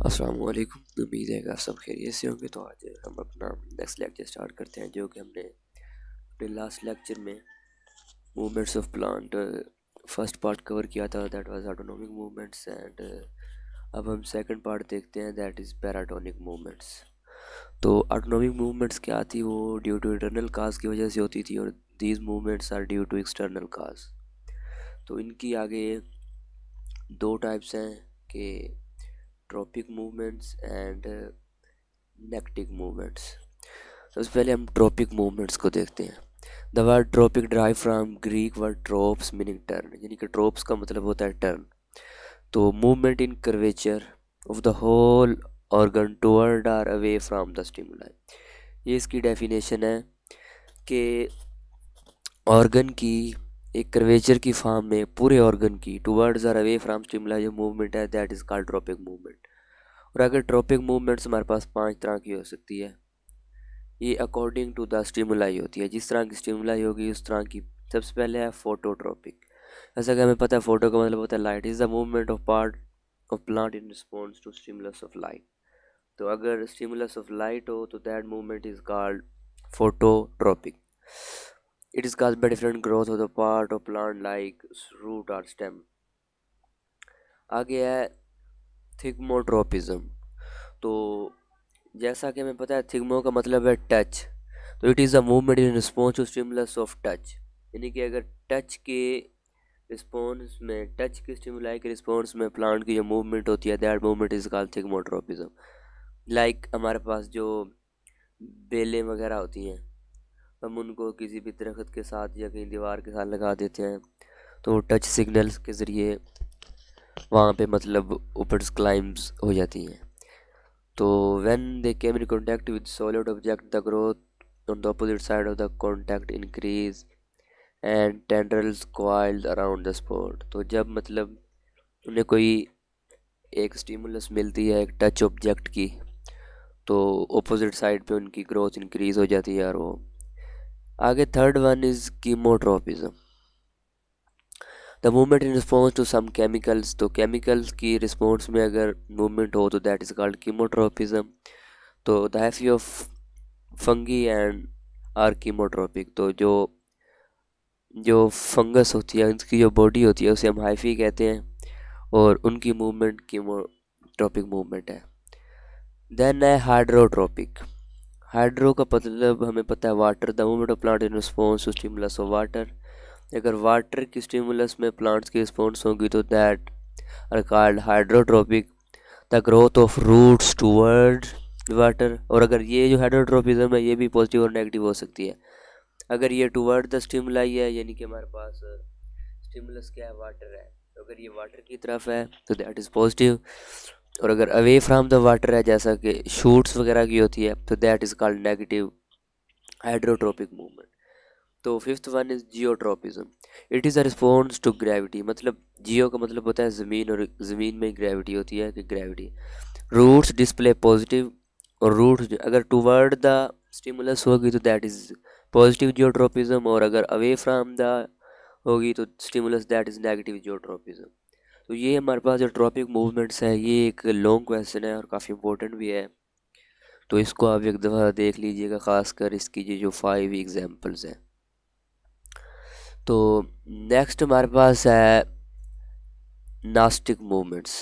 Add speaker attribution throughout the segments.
Speaker 1: अस्सलाम वालेकुम। उम्मीद है कि आप सब खैरियत से होंगे। तो आज हम अपना नेक्स्ट लेक्चर स्टार्ट करते हैं, जो कि हमने अपने लास्ट लेक्चर में movements of plant first part cover किया था, that was autonomic movements. And अब हम सेकंड पार्ट देखते हैं, दैट इज़ पैराटोनिक मूवमेंट्स। तो ऑटोनॉमिक मूवमेंट्स क्या थी, वो ड्यू टू इंटरनल काज की वजह से होती थी, और these movements are due to external cause. तो इनकी आगे दो टाइप्स हैं कि tropic movements and nastic movements. सबसे पहले हम ट्रॉपिक मूवमेंट्स को देखते हैं। The word tropic drive from Greek word tropos meaning turn, यानी कि ट्रोप्स का मतलब होता है टर्न। तो movement in curvature of the whole organ toward or away from the stimuli. ये इसकी डेफिनेशन है कि ऑर्गन की एक कर्वेचर की फॉर्म में पूरे ऑर्गन की towards or away from stimuli जो मूवमेंट है, that is called tropic movement. और अगर ट्रॉपिक मूवमेंट्स हमारे पास 5 तरह की हो सकती है। ये अकॉर्डिंग टू द स्टिमुलाई होती है, जिस तरह की स्टिमुलाई होगी उस तरह की। सबसे पहले है फोटोट्रॉपिक। जैसा कि हमें पता है, फोटो का मतलब होता है light, is the movement of part of plant in response to stimulus of light. तो अगर स्टिमुलस ऑफ लाइट हो तो that movement is called phototropic. It is caused by different growth of the part of plant like root or stem. आगे है thigmotropism. तो जैसा कि हमें पता है, थिग्मो का मतलब है टच। तो it is a movement in response to stimulus of touch, यानी कि अगर टच के रिस्पॉन्स में, टच के स्टिमुलाई के रिस्पॉन्स में प्लांट की जो मूवमेंट होती है, that movement is called thigmotropism. Like हमारे पास जो बेलें वगैरह होती हैं, हम उनको किसी भी दरख्त के साथ या कहीं दीवार के साथ लगा देते हैं, तो टच सिग्नल्स के ज़रिए वहाँ पे मतलब ऊपर क्लाइम्स हो जाती हैं। तो when they came in contact with solid object, the growth on the opposite side of the contact increase and tendrils coiled around the spot। तो जब मतलब उन्हें कोई एक स्टिमुलस मिलती है एक टच ऑब्जेक्ट की, तो ऑपोजिट साइड पे उनकी ग्रोथ इंक्रीज हो जाती है। और वो आगे third one is chemotropism, the movement in response to some chemicals. तो केमिकल्स की रिस्पॉन्स में अगर मूवमेंट हो तो दैट इज कॉल्ड कीमोट्रोपिज्म। तो the hyphae of fungi and are chemotropic. तो जो जो फंगस होती है, उसकी जो बॉडी होती है, उसे हम हाइफी कहते हैं, और उनकी मूवमेंट कीमोट्रोपिक मूवमेंट है। देन है हाइड्रोट्रोपिक। हाइड्रो का मतलब हमें पता है water, the movement of plant in response to stimulus of water. अगर वाटर की स्टिमुलस में प्लांट्स की रिस्पॉन्स होगी तो that are called hydrotropic. The growth of roots toward water. और अगर ये जो हाइड्रोट्रोपिज्म है, ये भी पॉजिटिव और नेगेटिव हो सकती है। अगर ये टूवर्ड द स्टिमुलाई है, यानी कि हमारे पास स्टिमुलस क्या है, वाटर है, तो अगर ये वाटर की तरफ है तो दैट इज़ पॉजिटिव। और अगर अवे फ्रॉम द वाटर है, जैसा कि शूट्स वगैरह की होती है, तो that is called negative hydrotropic movement. तो fifth one is geotropism. It is a response to gravity. मतलब जियो का मतलब होता है ज़मीन, और ज़मीन में ग्रेविटी होती है कि ग्रेविटी। रूट्स डिस्प्ले पॉजिटिव, और रूट्स अगर टूवर्ड द स्टिमुलस होगी तो दैट इज पॉजिटिव जियोट्रोपिज्म, और अगर अवे फ्रॉम द होगी तो stimulus that is negative geotropism. तो ये हमारे पास जो ट्रॉपिक मूवमेंट्स है, ये एक लॉन्ग क्वेश्चन है और काफ़ी इंपॉर्टेंट भी है। तो इसको आप एक दफ़ा देख लीजिएगा, ख़ासकर इसकी जो 5 एग्जांपल्स हैं। तो नेक्स्ट हमारे पास है नास्टिक मूवमेंट्स।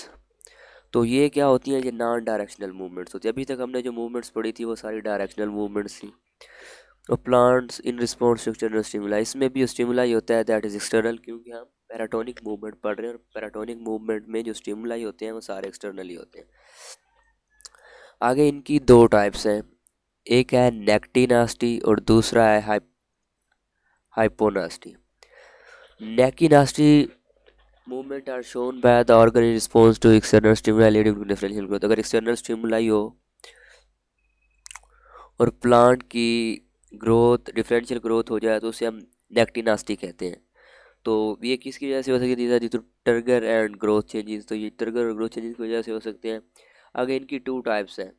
Speaker 1: तो ये क्या होती हैं, ये नॉन डायरेक्शनल मूवमेंट्स होती है। अभी तक हमने जो मूवमेंट्स पढ़ी थी वो सारी डायरेक्शनल मूवमेंट्स थी। और plants in response to external stimuli, इसमें भी स्टिमुलाई होता है दैट इज एक्सटर्नल, क्योंकि हम पैराटोनिक मूवमेंट पढ़ रहे हैं, और पैराटोनिक मूवमेंट में जो स्टिमुलाई होते हैं वो सारे एक्सटर्नली होते हैं। आगे इनकी दो टाइप्स हैं, एक है नेक्टिनास्टी और दूसरा है हाइपोनास्टी। नेकिनास्टी movement are shown by the organ in response to external stimuli leading to differential growth। अगर external stimuli हो और प्लांट की ग्रोथ, डिफरेंशियल ग्रोथ हो जाए, तो उसे हम नेक्टिनास्टी कहते हैं। तो ये किसकी वजह से हो सकती है, तो ट्रिगर एंड ग्रोथ चेंजेस। तो ये ट्रिगर और ग्रोथ चेंजेस की वजह से हो सकते हैं। आगे इनकी टू टाइप्स हैं,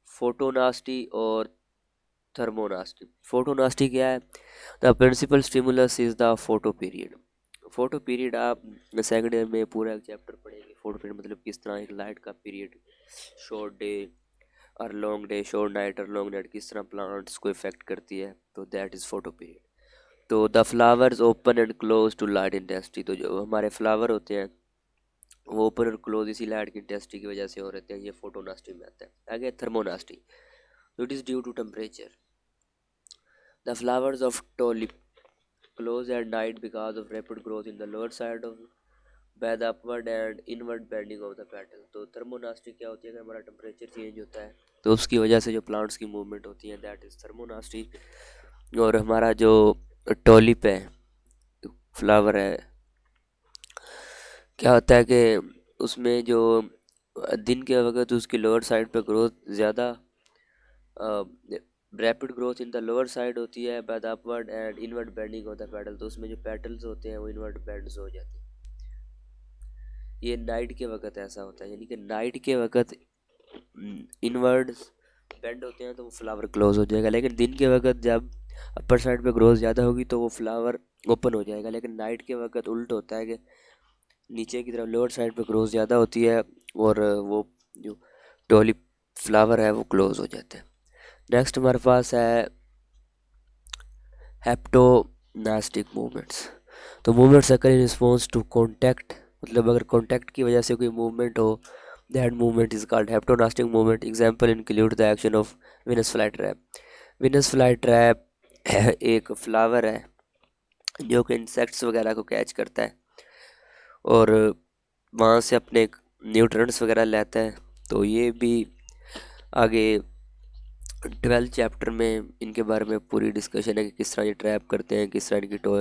Speaker 1: फोटोनास्टी और थर्मोनास्टी। फोटोनास्टी क्या है, the principal stimulus is the photoperiod. Photoperiod आप सेकंड ईयर में पूरा एक चैप्टर पढ़ेंगे। फोटो पीरियड मतलब किस तरह एक लाइट का पीरियड शॉर्ट डे और लॉन्ग डे, शॉर्ट नाइट और लॉन्ग नाइट किस तरह प्लांट्स को इफेक्ट करती है, तो दैट इज़ फोटो पीरियड। तो the flowers open and close to light intensity, तो जो हमारे फ्लावर होते हैं वो ओपन और क्लोज इसी लाइट की इंटेंसिटी की वजह से हो रहते हैं, ये फोटोनास्टी में आता है। आगे थर्मोनास्टी, तो it is due to temperature. The flowers of tulip close at night because of rapid growth in the lower side of by the upward and inward bending of the petal। तो thermonasty क्या होती है कि हमारा temperature change होता है तो उसकी वजह से जो प्लांट्स की मूवमेंट होती है दैट इज थर्मोनास्टी। और हमारा जो टोलिप है, फ्लावर है, क्या होता है कि उसमें जो दिन के वक्त उसकी लोअर साइड पे ग्रोथ ज़्यादा rapid growth in the lower side होती है by the upward and inward bending of the petal, तो उसमें जो पेटल्स होते हैं वो इनवर्ड बेंड्स हो जाते हैं। ये नाइट के वक्त ऐसा होता है, यानी कि नाइट के वक्त इनवर्ड बेंड होते हैं तो वो फ्लावर क्लोज हो जाएगा, लेकिन दिन के वक्त जब अपर साइड पे ग्रोथ ज़्यादा होगी तो वो फ्लावर ओपन हो जाएगा। लेकिन नाइट के वक्त उल्ट होता है कि नीचे की तरफ लोअर साइड पे ग्रोथ ज़्यादा होती है और वो जो टोलिप फ्लावर है वो क्लोज हो जाते हैं। नेक्स्ट हमारे पास है हेप्टोनास्टिक मूवमेंट्स। तो movements occur in response to contact, मतलब अगर कॉन्टैक्ट की वजह से कोई मूवमेंट हो that movement is called haptonastic movement. Example include the action of Venus fly trap. Venus fly trap एक फ्लावर है जो कि इंसेक्ट्स वगैरह को कैच करता है और वहाँ से अपने न्यूट्रिएंट्स वगैरह लेता है। तो ये भी आगे 12 चैप्टर में इनके बारे में पूरी डिस्कशन है कि किस तरह ये ट्रैप करते हैं, किस तरह इनकी टो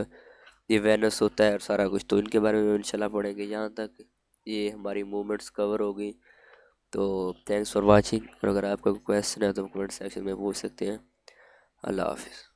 Speaker 1: ये वेनस होता है और सारा कुछ, तो इनके बारे में इंशाल्लाह पढ़ेंगे। यहाँ तक ये हमारी मूवमेंट्स कवर हो गई। तो थैंक्स फॉर वाचिंग, और अगर आपका कोई क्वेश्चन है तो कमेंट सेक्शन में पूछ सकते हैं। अल्लाह हाफिज़।